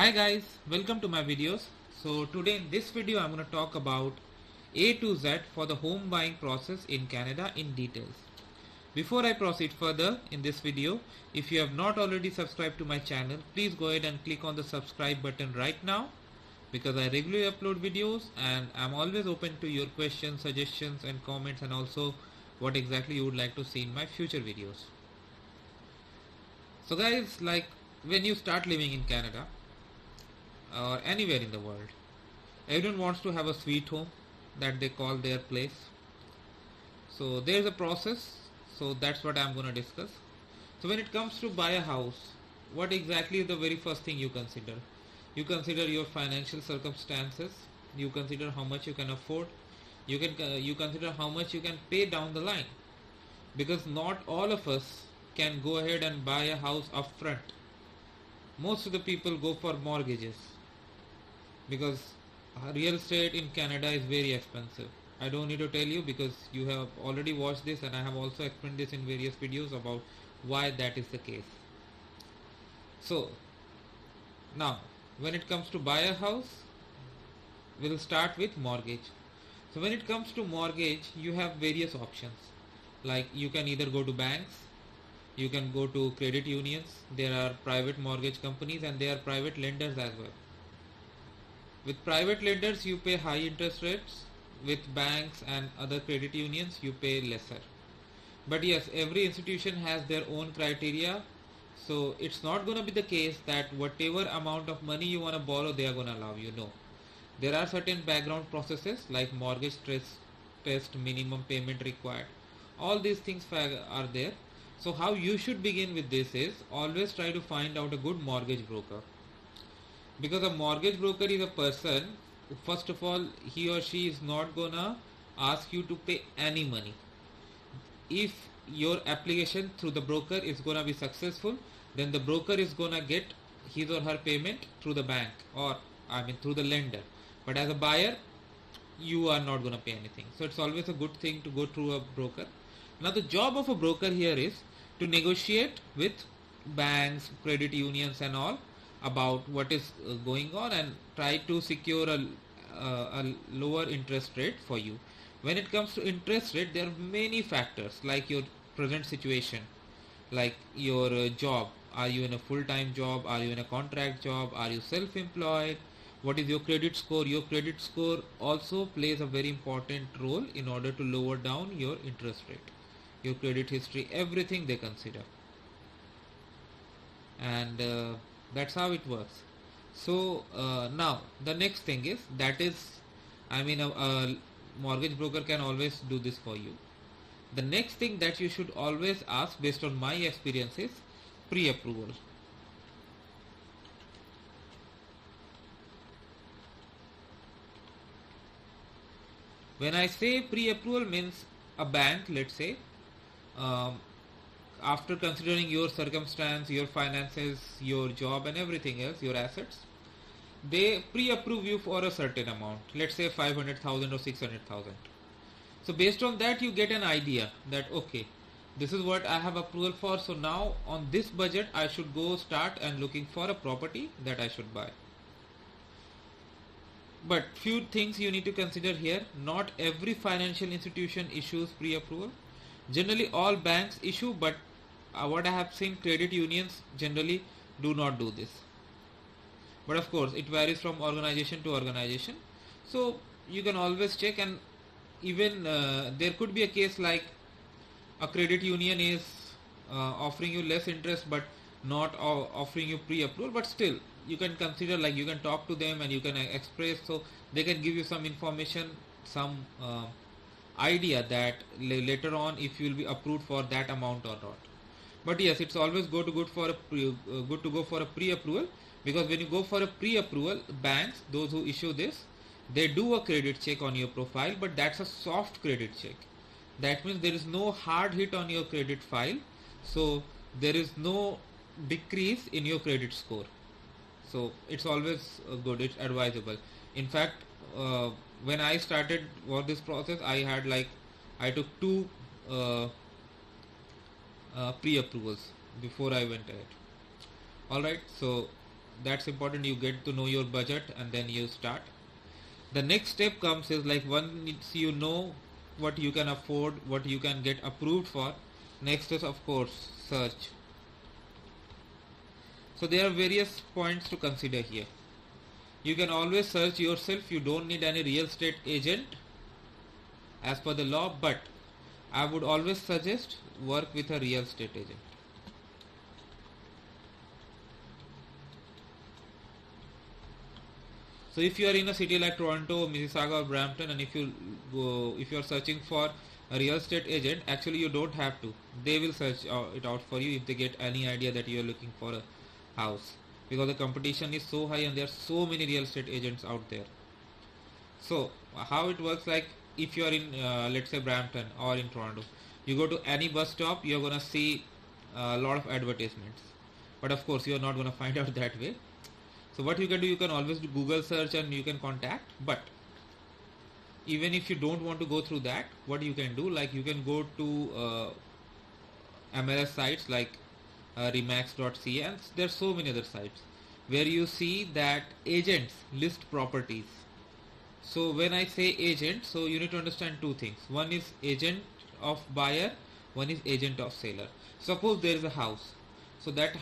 Hi guys, welcome to my videos. So today in this video I'm going to talk about A to Z for the home buying process in Canada in details. Before I proceed further in this video, if you have not already subscribed to my channel, please go ahead and click on the subscribe button right now because I regularly upload videos and I'm always open to your questions, suggestions and comments, and also what exactly you would like to see in my future videos. So guys, like when you start living in Canada or anywhere in the world, everyone wants to have a sweet home that they call their place. So there's a process, so that's what I'm going to discuss. So when it comes to buy a house, what exactly is the very first thing you consider? You consider your financial circumstances, you consider how much you can afford, you consider how much you can pay down the line, because not all of us can go ahead and buy a house upfront. Most of the people go for mortgages because real estate in Canada is very expensive. I don't need to tell you because you have already watched this, and I have also explained this in various videos about why that is the case. So now when it comes to buy a house, we'll start with mortgage. So when it comes to mortgage, you have various options. Like you can either go to banks, you can go to credit unions, there are private mortgage companies, and there are private lenders as well. With private lenders you pay high interest rates, with banks and other credit unions you pay lesser. But yes, every institution has their own criteria, so it's not going to be the case that whatever amount of money you want to borrow they are going to allow you. No, there are certain background processes like mortgage stress test, minimum payment required, all these things are there. So how you should begin with this is always try to find out a good mortgage broker, because a mortgage broker is a person, first of all, he or she is not gonna ask you to pay any money. If your application through the broker is gonna be successful, then the broker is gonna get his or her payment through the bank, or through the lender. But as a buyer, you are not gonna pay anything. So it's always a good thing to go through a broker. Now the job of a broker here is to negotiate with banks, credit unions and all about what is going on, and try to secure a lower interest rate for you. When it comes to interest rate, there are many factors like your present situation, like your job. Are you in a full-time job? Are you in a contract job? Are you self-employed? What is your credit score? Your credit score also plays a very important role in order to lower down your interest rate. Your credit history, everything they consider, and that's how it works. So now the next thing is, that is, a mortgage broker can always do this for you. The next thing that you should always ask, based on my experience, is pre-approval. When I say pre-approval, means a bank, let's say, um, after considering your circumstance, your finances, your job and everything else, your assets, they pre-approve you for a certain amount, let's say 500,000 or 600,000. So based on that you get an idea that okay, this is what I have approval for, so now on this budget I should go start and looking for a property that I should buy. But few things you need to consider here. Not every financial institution issues pre-approval. Generally all banks issue, but what I have seen, credit unions generally do not do this. But of course it varies from organization to organization, so you can always check. And even there could be a case like a credit union is offering you less interest but not offering you pre-approval, but still you can consider, like you can talk to them and you can express, so they can give you some information, some idea that later on if you will be approved for that amount or not. But yes, it's always good to go for a pre-approval, because when you go for a pre-approval, banks, those who issue this, they do a credit check on your profile, but that's a soft credit check. That means there is no hard hit on your credit file, so there is no decrease in your credit score. So it's always good, it's advisable. In fact, when I started for this process, I took two pre-approvals before I went ahead. Alright, so that's important. You get to know your budget and then you start. The next step comes is like once you know what you can afford, what you can get approved for, next is of course search. So there are various points to consider here. You can always search yourself. You don't need any real estate agent as per the law, but I would always suggest work with a real estate agent. So if you are in a city like Toronto, Mississauga or Brampton, and if you are searching for a real estate agent, actually you don't have to. They will search it out for you if they get any idea that you are looking for a house, because the competition is so high and there are so many real estate agents out there. So how it works, like if you are in let's say Brampton or in Toronto, you go to any bus stop, you are gonna see a lot of advertisements, but of course you are not gonna find out that way. So what you can do, you can always do Google search and you can contact. But even if you don't want to go through that, what you can do, like you can go to MLS sites like remax.ca, and there's so many other sites where you see that agents list properties. So when I say agent, so you need to understand two things. One is agent of buyer, one is agent of seller. Suppose there is a house, so that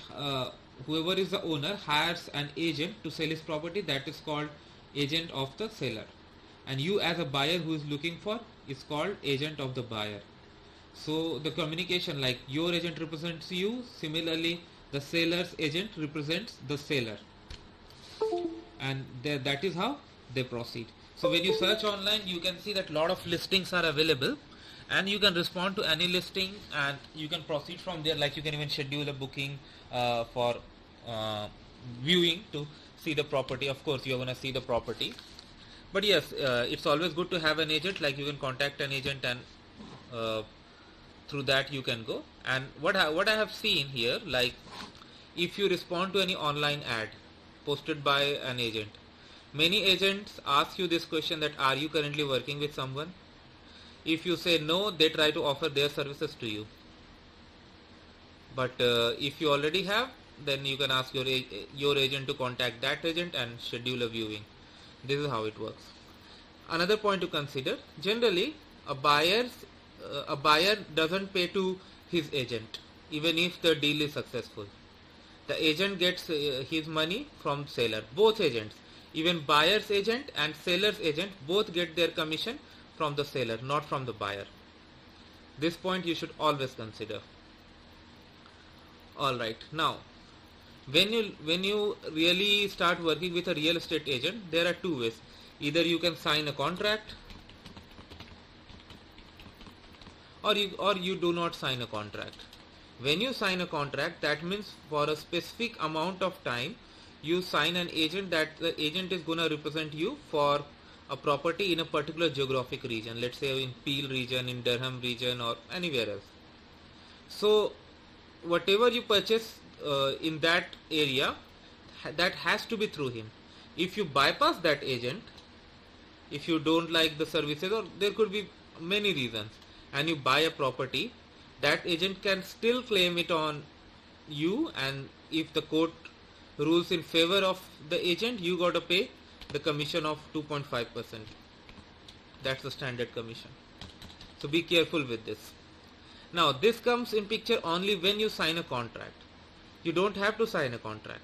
whoever is the owner hires an agent to sell his property, that is called agent of the seller, and you as a buyer who is looking for is called agent of the buyer. So the communication, like your agent represents you, similarly the seller's agent represents the seller, and that is how they proceed. So when you search online, you can see that lot of listings are available, and you can respond to any listing and you can proceed from there. Like you can even schedule a booking for viewing to see the property. Of course you are going to see the property, but yes, it's always good to have an agent. Like you can contact an agent and through that you can go. And what I have seen here, like if you respond to any online ad posted by an agent, many agents ask you this question, that are you currently working with someone? If you say no, they try to offer their services to you. But if you already have, then you can ask your agent to contact that agent and schedule a viewing. This is how it works. Another point to consider, generally a buyer doesn't pay to his agent even if the deal is successful. The agent gets his money from seller. Both agents, even buyer's agent and seller's agent, both get their commission from the seller, not from the buyer. This point you should always consider. Alright, now when you really start working with a real estate agent, there are two ways. Either you can sign a contract, or you do not sign a contract. When you sign a contract, that means for a specific amount of time you sign an agent, that the agent is going to represent you for a property in a particular geographic region, let's say in Peel region, in Durham region, or anywhere else. So whatever you purchase in that area, that has to be through him. If you bypass that agent, if you don't like the services, or there could be many reasons, and you buy a property, that agent can still claim it on you, and if the court rules in favor of the agent, you got to pay the commission of 2.5%. That's the standard commission. So be careful with this. Now this comes in picture only when you sign a contract. You don't have to sign a contract.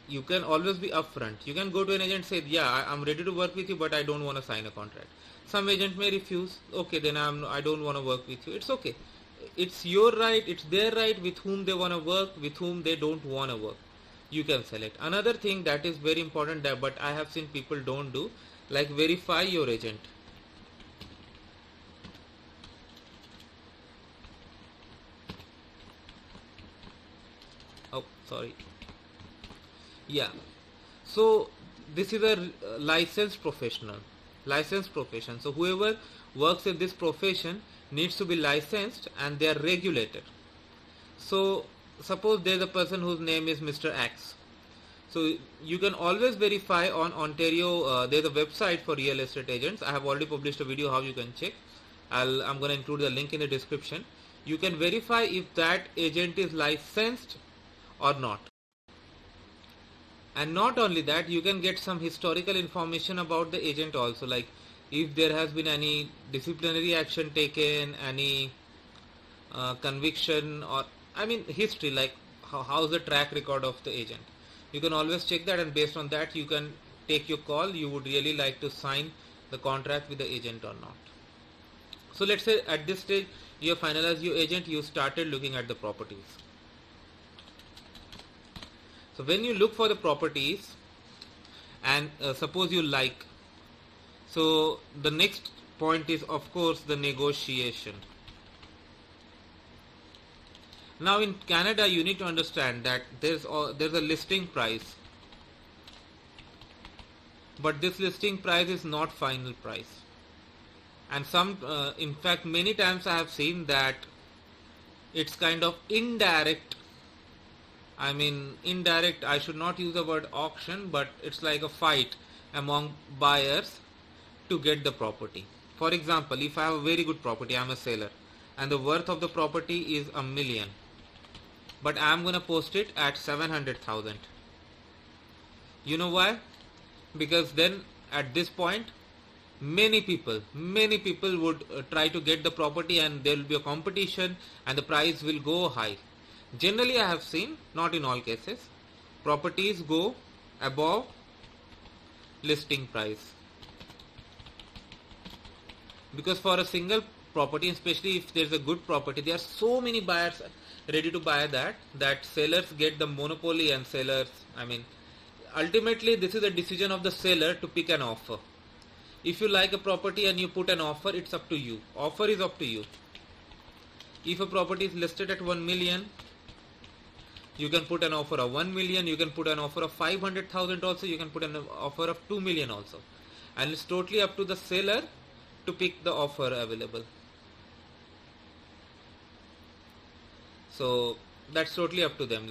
You can always be upfront. You can go to an agent and say, yeah, I'm ready to work with you, but I don't want to sign a contract. Some agent may refuse. Okay, then I don't want to work with you. It's okay. It's your right, it's their right with whom they want to work, with whom they don't want to work. You can select. Another thing that is very important, that but I have seen people don't do, like verify your agent. Oh, sorry. Yeah. So this is a licensed professional. Licensed profession. So whoever works in this profession needs to be licensed and they are regulated. So suppose there is a person whose name is Mr. X. So you can always verify on Ontario. There is a website for real estate agents. I have already published a video how you can check. I'm going to include the link in the description. You can verify if that agent is licensed or not. And not only that, you can get some historical information about the agent also, like if there has been any disciplinary action taken, any conviction, or I mean history, like how's the track record of the agent. You can always check that, and based on that you can take your call, you would really like to sign the contract with the agent or not. So let's say at this stage you have finalized your agent, you started looking at the properties. So when you look for the properties and suppose you like, so the next point is of course the negotiation. Now in Canada you need to understand that there's a listing price, but this listing price is not final price. And in fact many times I have seen that it's kind of indirect. I should not use the word auction, but it's like a fight among buyers to get the property. For example, if I have a very good property, I'm a seller, and the worth of the property is $1 million, but I'm gonna post it at 700,000. You know why? Because then at this point many people would try to get the property, and there will be a competition and the price will go high. Generally I have seen, not in all cases, properties go above listing price, because for a single property, especially if there's a good property, there are so many buyers ready to buy that sellers get the monopoly, and ultimately this is a decision of the seller to pick an offer. If you like a property and you put an offer, it's up to you. Offer is up to you. If a property is listed at 1 million, you can put an offer of 1 million, you can put an offer of 500,000 also, you can put an offer of 2 million also. And it's totally up to the seller to pick the offer available. So that's totally up to them.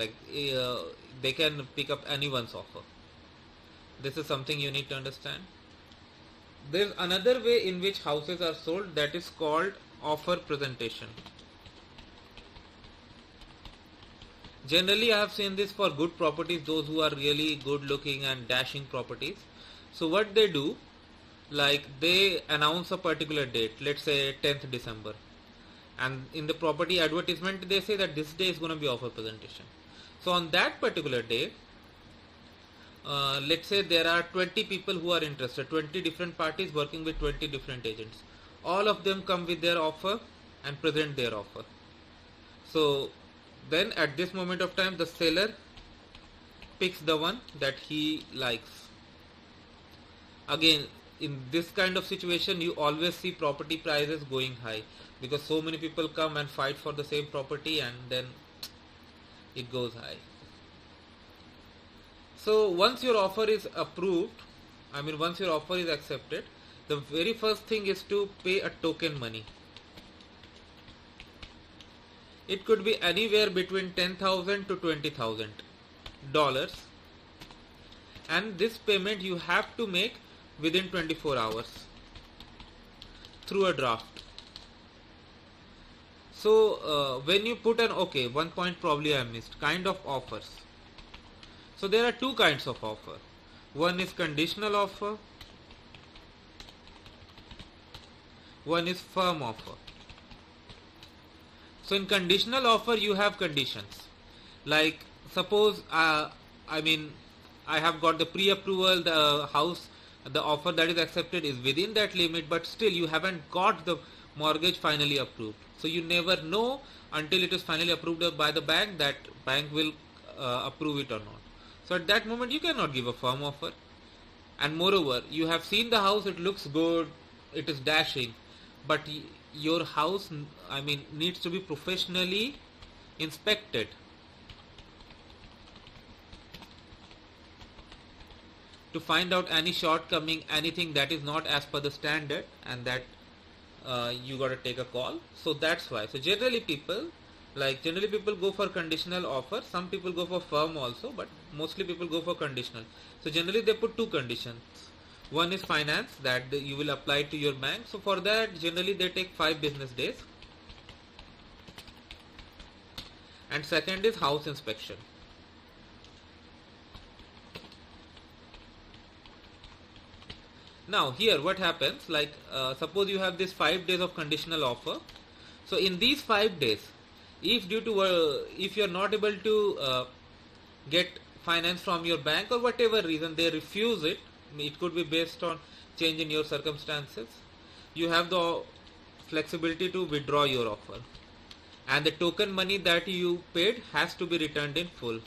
They can pick up anyone's offer. This is something you need to understand. There's another way in which houses are sold, that is called offer presentation. Generally I have seen this for good properties, those who are really good looking and dashing properties. So what they do, like they announce a particular date, let's say 10th December, and in the property advertisement they say that this day is going to be offer presentation. So on that particular day, let's say there are 20 people who are interested, 20 different parties working with 20 different agents. All of them come with their offer and present their offer. So then at this moment of time the seller picks the one that he likes. Again, in this kind of situation you always see property prices going high, because so many people come and fight for the same property, and then it goes high. So once your offer is approved, once your offer is accepted, the very first thing is to pay a token money. It could be anywhere between $10,000 to $20,000, and this payment you have to make within 24 hours through a draft. So when you put one point probably I missed, kind of offers. So there are two kinds of offer. One is conditional offer, one is firm offer. So in conditional offer you have conditions, like suppose I have got the pre-approval, the house, the offer that is accepted is within that limit, but still you haven't got the mortgage finally approved. So you never know until it is finally approved by the bank that bank will approve it or not. So at that moment you cannot give a firm offer. And moreover, you have seen the house, it looks good, it is dashing, but your house needs to be professionally inspected. To find out any shortcoming, anything that is not as per the standard, and that you got to take a call. So that's why. So generally people go for conditional offer. Some people go for firm also, but mostly people go for conditional. So generally they put two conditions. One is finance, that you will apply to your bank. So for that generally they take 5 business days. And second is house inspection. Now here what happens, like suppose you have this 5 days of conditional offer. So in these 5 days, if due to if you are not able to get finance from your bank or whatever reason they refuse it, it could be based on change in your circumstances, you have the flexibility to withdraw your offer, and the token money that you paid has to be returned in full.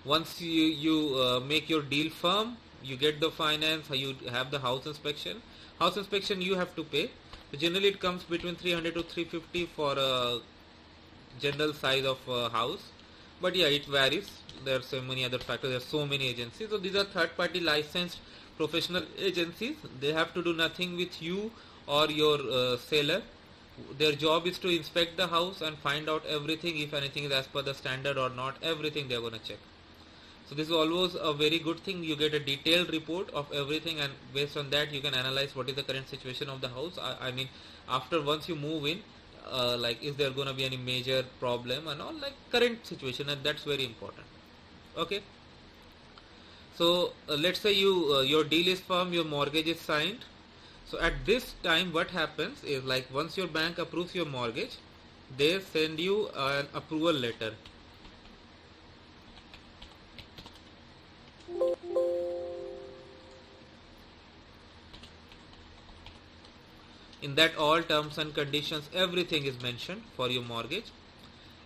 Once you make your deal firm, you get the finance, you have the house inspection. House inspection you have to pay. So generally it comes between 300 to 350 for a general size of house, but yeah, it varies. There are so many other factors. There are so many agencies. So these are third party licensed professional agencies. They have to do nothing with you or your seller. Their job is to inspect the house and find out everything, if anything is as per the standard or not. Everything they are going to check. So this is always a very good thing. You get a detailed report of everything, and based on that you can analyze what is the current situation of the house. I mean, after once you move in, like is there going to be any major problem and all, like current situation, and that's very important. Okay. So let's say your deal is firm, your mortgage is signed. So at this time what happens is, like once your bank approves your mortgage, they send you an approval letter. In that all terms and conditions, everything is mentioned for your mortgage,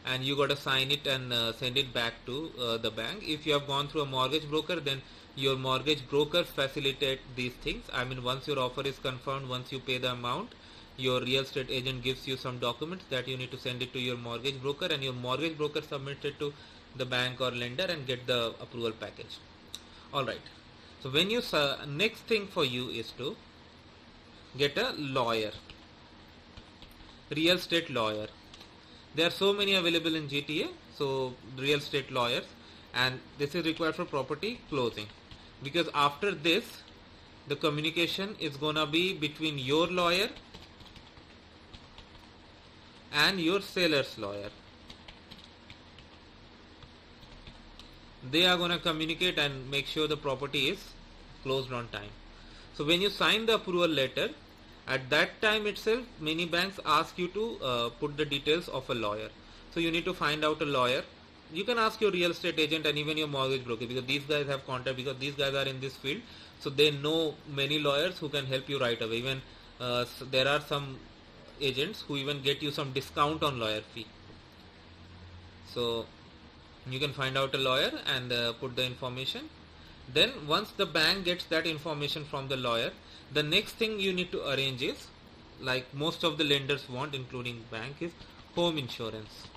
and you got to sign it and send it back to the bank. If you have gone through a mortgage broker, then your mortgage broker facilitate these things. I mean, once your offer is confirmed, once you pay the amount, your real estate agent gives you some documents that you need to send it to your mortgage broker, and your mortgage broker submits it to the bank or lender and get the approval package. Alright, so when you next thing for you is to get a lawyer, real estate lawyer. There are so many available in GTA, so real estate lawyers, and this is required for property closing, because after this the communication is gonna be between your lawyer and your seller's lawyer. They are gonna communicate and make sure the property is closed on time. So when you sign the approval letter, at that time itself many banks ask you to put the details of a lawyer. So you need to find out a lawyer. You can ask your real estate agent and even your mortgage broker, because these guys have contact, because these guys are in this field, so they know many lawyers who can help you right away. Even there are some agents who even get you some discount on lawyer fee. So you can find out a lawyer and put the information. Then once the bank gets that information from the lawyer, the next thing you need to arrange is, like most of the lenders want, including bank, is home insurance.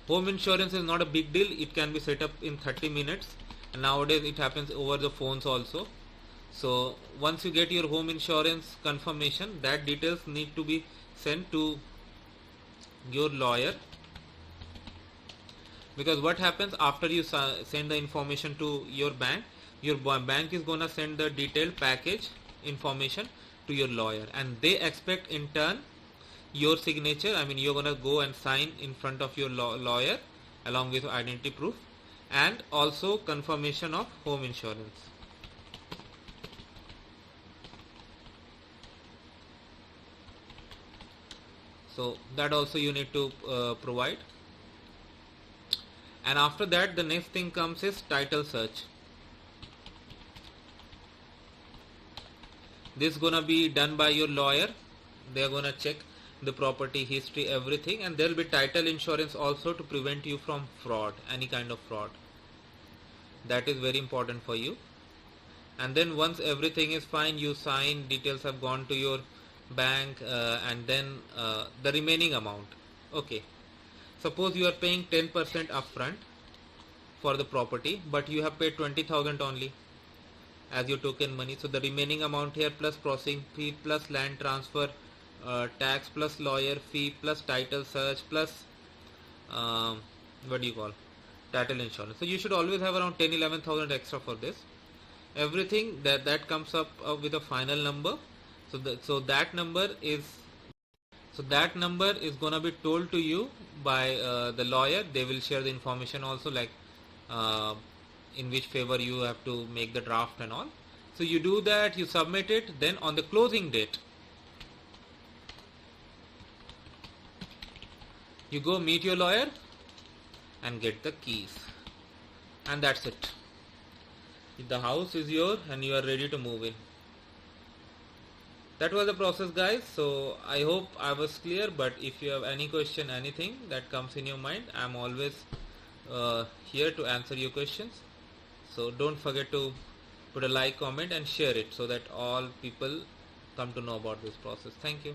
Home insurance is not a big deal. It can be set up in 30 minutes, and nowadays it happens over the phones also. So once you get your home insurance confirmation, that details need to be sent to your lawyer, because what happens after you send the information to your bank is gonna send the detailed package information to your lawyer, and they expect in turn your signature. I mean, you're gonna go and sign in front of your lawyer along with identity proof, and also confirmation of home insurance. So that also you need to provide. And after that, the next thing comes is title search. This is gonna be done by your lawyer. They are gonna check the property history, everything, and there will be title insurance also to prevent you from fraud, any kind of fraud. That is very important for you. And then once everything is fine, you sign, details have gone to your bank, and then the remaining amount. Okay, suppose you are paying 10% upfront for the property, but you have paid 20,000 only as your token money. So the remaining amount here, plus processing fee, plus land transfer tax, plus lawyer fee, plus title search, plus what do you call, title insurance. So you should always have around 10-11,000 extra for this. Everything that comes up with a final number. So that number is, So that number is gonna be told to you by the lawyer. They will share the information also, like uh, in which favor you have to make the draft and all. So you do that, you submit it, then on the closing date you go meet your lawyer and get the keys, and that's it. The house is yours and you are ready to move in. That was the process, guys. So I hope I was clear, but if you have any question, anything that comes in your mind, I'm always here to answer your questions. So don't forget to put a like, comment and share it so that all people come to know about this process. Thank you.